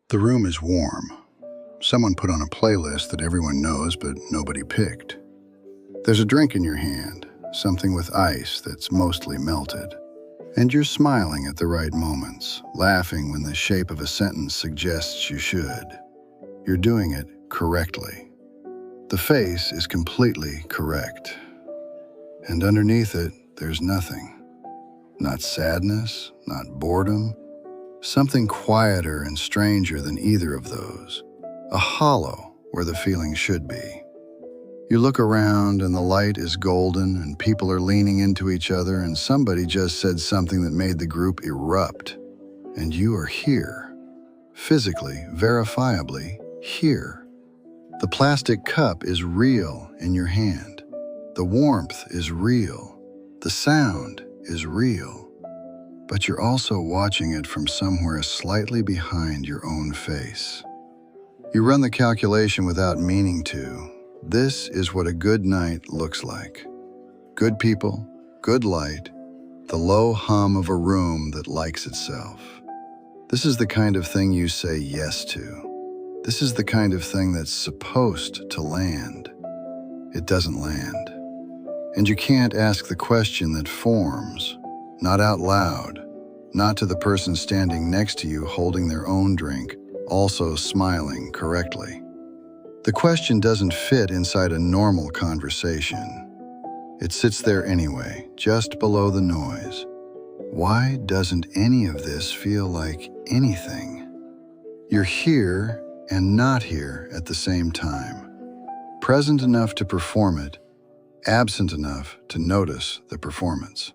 The room is warm. Someone put on a playlist that everyone knows but nobody picked. There's a drink in your hand, something with ice that's mostly melted. And you're smiling at the right moments, laughing when the shape of a sentence suggests you should. You're doing it correctly. The face is completely correct. And underneath it, there's nothing. Not sadness, not boredom. Something quieter and stranger than either of those. A hollow where the feeling should be. You look around and the light is golden and people are leaning into each other and somebody just said something that made the group erupt. And you are here. Physically, verifiably, here. The plastic cup is real in your hand. The warmth is real. The sound is real. But you're also watching it from somewhere slightly behind your own face. You run the calculation without meaning to. This is what a good night looks like. Good people, good light, the low hum of a room that likes itself. This is the kind of thing you say yes to. This is the kind of thing that's supposed to land. It doesn't land. And you can't ask the question that forms. Not out loud, not to the person standing next to you holding their own drink, also smiling correctly. The question doesn't fit inside a normal conversation. It sits there anyway, just below the noise. Why doesn't any of this feel like anything? You're here and not here at the same time. Present enough to perform it, absent enough to notice the performance.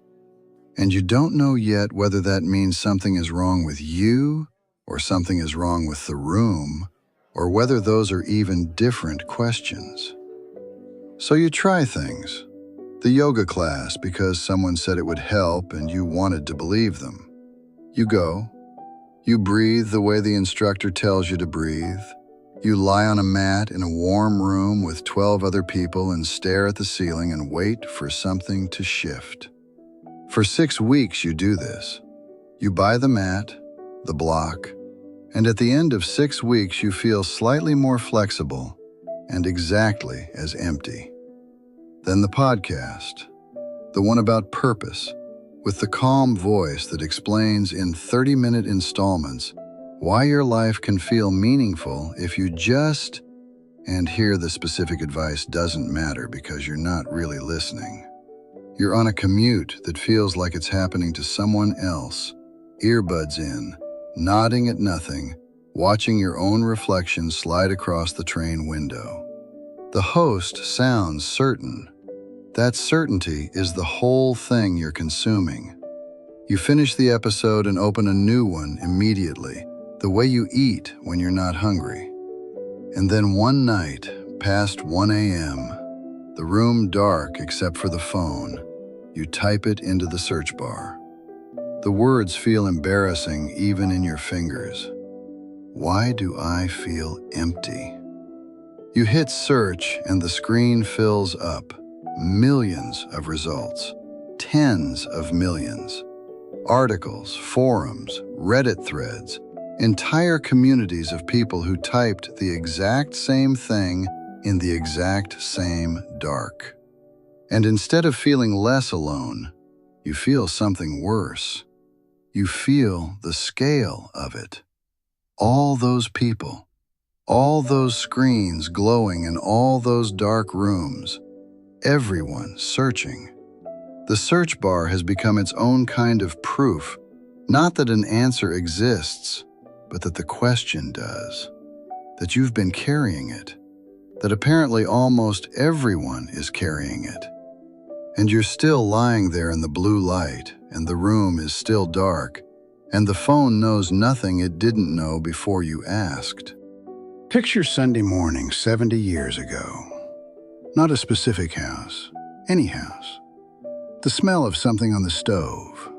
And you don't know yet whether that means something is wrong with you, or something is wrong with the room, or whether those are even different questions. So you try things. The yoga class because someone said it would help and you wanted to believe them. You go. You breathe the way the instructor tells you to breathe. You lie on a mat in a warm room with 12 other people and stare at the ceiling and wait for something to shift. For 6 weeks you do this. You buy the mat, the block, and at the end of 6 weeks you feel slightly more flexible and exactly as empty. Then the podcast, the one about purpose, with the calm voice that explains in 30-minute installments why your life can feel meaningful if you just, and here the specific advice doesn't matter because you're not really listening. You're on a commute that feels like it's happening to someone else, earbuds in, nodding at nothing, watching your own reflection slide across the train window. The host sounds certain. That certainty is the whole thing you're consuming. You finish the episode and open a new one immediately, the way you eat when you're not hungry. And then one night, past 1 a.m., the room dark except for the phone, you type it into the search bar. The words feel embarrassing even in your fingers. Why do I feel empty? You hit search and the screen fills up. Millions of results. Tens of millions. Articles, forums, Reddit threads, entire communities of people who typed the exact same thing in the exact same dark. And instead of feeling less alone, you feel something worse. You feel the scale of it. All those people, all those screens glowing in all those dark rooms, everyone searching. The search bar has become its own kind of proof, not that an answer exists, but that the question does, that you've been carrying it, that apparently almost everyone is carrying it. And you're still lying there in the blue light, and the room is still dark, and the phone knows nothing it didn't know before you asked. Picture Sunday morning 70 years ago. Not a specific house, any house. The smell of something on the stove.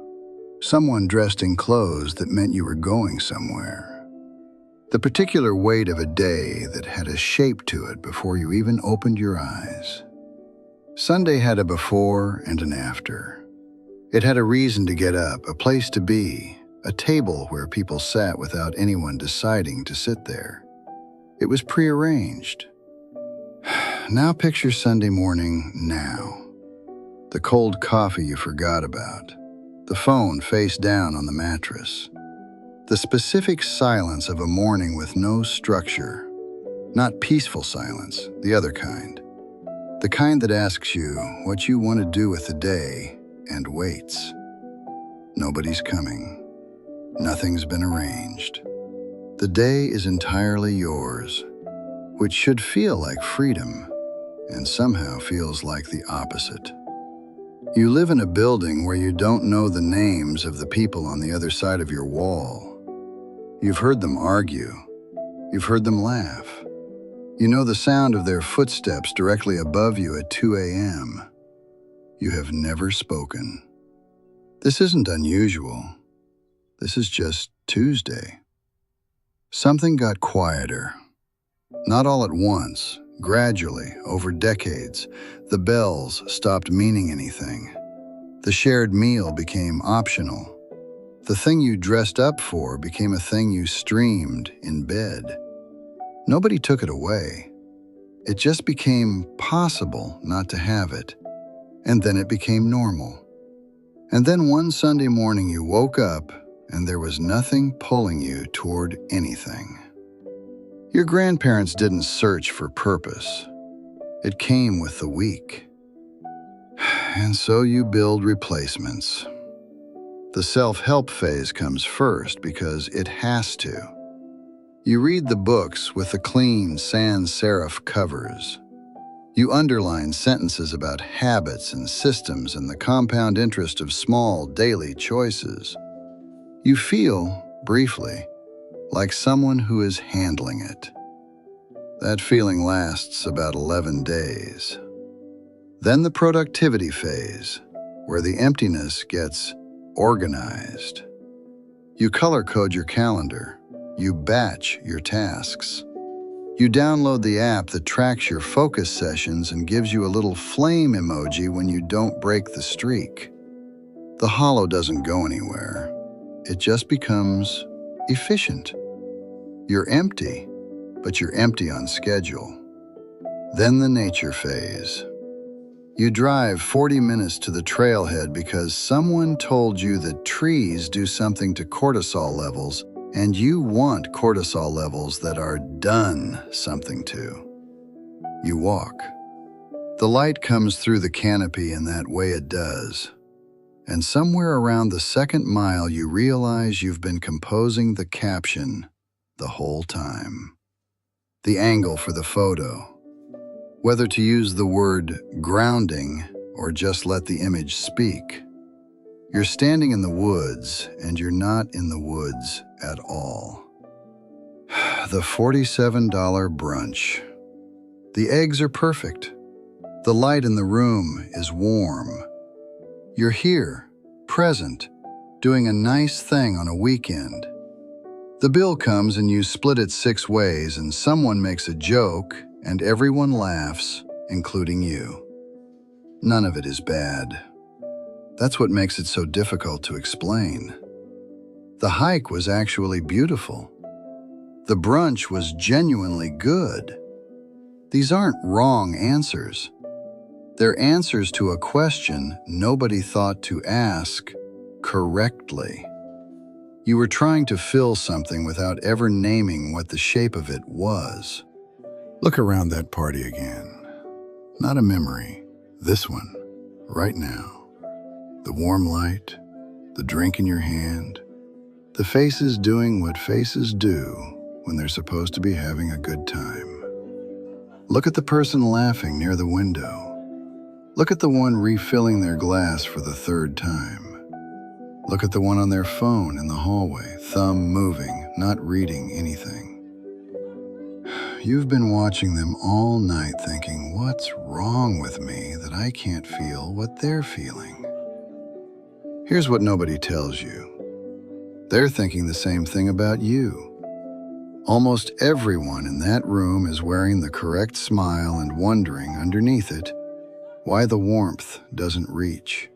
Someone dressed in clothes that meant you were going somewhere. The particular weight of a day that had a shape to it before you even opened your eyes. Sunday had a before and an after. It had a reason to get up, a place to be, a table where people sat without anyone deciding to sit there. It was prearranged. Now picture Sunday morning now. The cold coffee you forgot about. The phone face down on the mattress. The specific silence of a morning with no structure. Not peaceful silence, the other kind. The kind that asks you what you want to do with the day and waits. Nobody's coming. Nothing's been arranged. The day is entirely yours, which should feel like freedom and somehow feels like the opposite. You live in a building where you don't know the names of the people on the other side of your wall. You've heard them argue. You've heard them laugh. You know the sound of their footsteps directly above you at 2 a.m. You have never spoken. This isn't unusual. This is just Tuesday. Something got quieter. Not all at once. Gradually, over decades, the bells stopped meaning anything. The shared meal became optional. The thing you dressed up for became a thing you streamed in bed. Nobody took it away. It just became possible not to have it. And then it became normal. And then one Sunday morning you woke up and there was nothing pulling you toward anything. Your grandparents didn't search for purpose. It came with the week. And so you build replacements. The self-help phase comes first because it has to. You read the books with the clean sans serif covers. You underline sentences about habits and systems and the compound interest of small daily choices. You feel, briefly, like someone who is handling it. That feeling lasts about 11 days. Then the productivity phase, where the emptiness gets organized. You color code your calendar. You batch your tasks. You download the app that tracks your focus sessions and gives you a little flame emoji when you don't break the streak. The hollow doesn't go anywhere. It just becomes efficient. You're empty, but you're empty on schedule. Then the nature phase. You drive 40 minutes to the trailhead because someone told you that trees do something to cortisol levels, and you want cortisol levels that are done something to. You walk. The light comes through the canopy in that way it does. And somewhere around the second mile you realize you've been composing the caption the whole time. The angle for the photo. Whether to use the word grounding or just let the image speak. You're standing in the woods and you're not in the woods at all. The $47 brunch. The eggs are perfect. The light in the room is warm. You're here, present, doing a nice thing on a weekend. The bill comes and you split it 6 ways and someone makes a joke and everyone laughs, including you. None of it is bad. That's what makes it so difficult to explain. The hike was actually beautiful. The brunch was genuinely good. These aren't wrong answers. They're answers to a question nobody thought to ask correctly. You were trying to fill something without ever naming what the shape of it was. Look around that party again. Not a memory. This one, right now. The warm light, the drink in your hand, the faces doing what faces do when they're supposed to be having a good time. Look at the person laughing near the window. Look at the one refilling their glass for the 3rd time. Look at the one on their phone in the hallway, thumb moving, not reading anything. You've been watching them all night thinking, what's wrong with me that I can't feel what they're feeling? Here's what nobody tells you. They're thinking the same thing about you. Almost everyone in that room is wearing the correct smile and wondering underneath it why the warmth doesn't reach.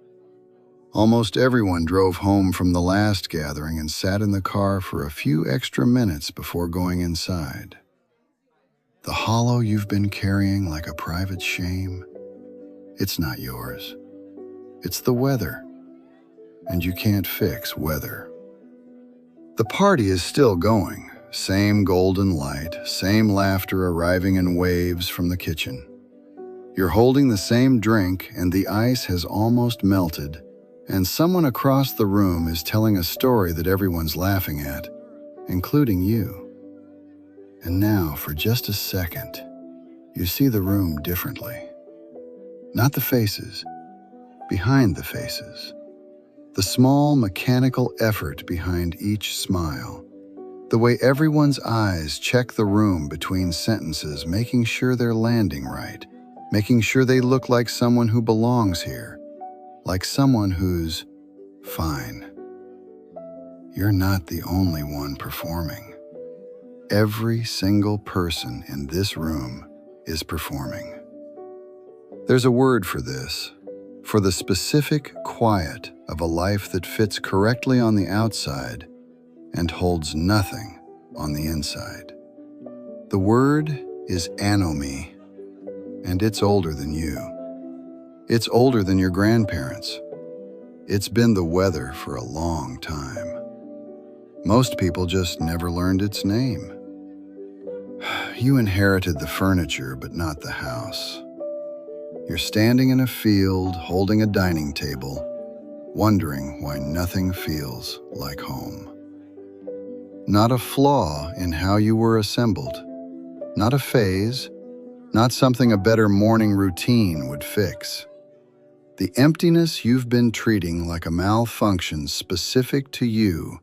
Almost everyone drove home from the last gathering and sat in the car for a few extra minutes before going inside. The hollow you've been carrying like a private shame, it's not yours. It's the weather, and you can't fix weather. The party is still going. Same golden light, same laughter arriving in waves from the kitchen. You're holding the same drink and the ice has almost melted, and someone across the room is telling a story that everyone's laughing at, including you. And now, for just a second, you see the room differently. Not the faces, behind the faces. The small mechanical effort behind each smile. The way everyone's eyes check the room between sentences, making sure they're landing right, making sure they look like someone who belongs here, like someone who's fine. You're not the only one performing. Every single person in this room is performing. There's a word for this, for the specific quiet of a life that fits correctly on the outside and holds nothing on the inside. The word is anomie, and it's older than you. It's older than your grandparents. It's been the weather for a long time. Most people just never learned its name. You inherited the furniture, but not the house. You're standing in a field, holding a dining table, wondering why nothing feels like home. Not a flaw in how you were assembled, not a phase, not something a better morning routine would fix. The emptiness you've been treating like a malfunction specific to you,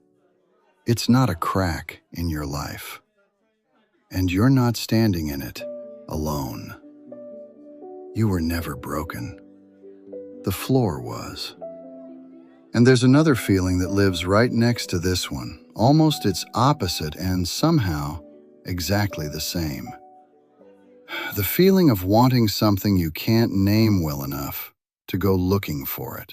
it's not a crack in your life. And you're not standing in it alone. You were never broken. The floor was. And there's another feeling that lives right next to this one, almost its opposite and somehow exactly the same. The feeling of wanting something you can't name well enough to go looking for it.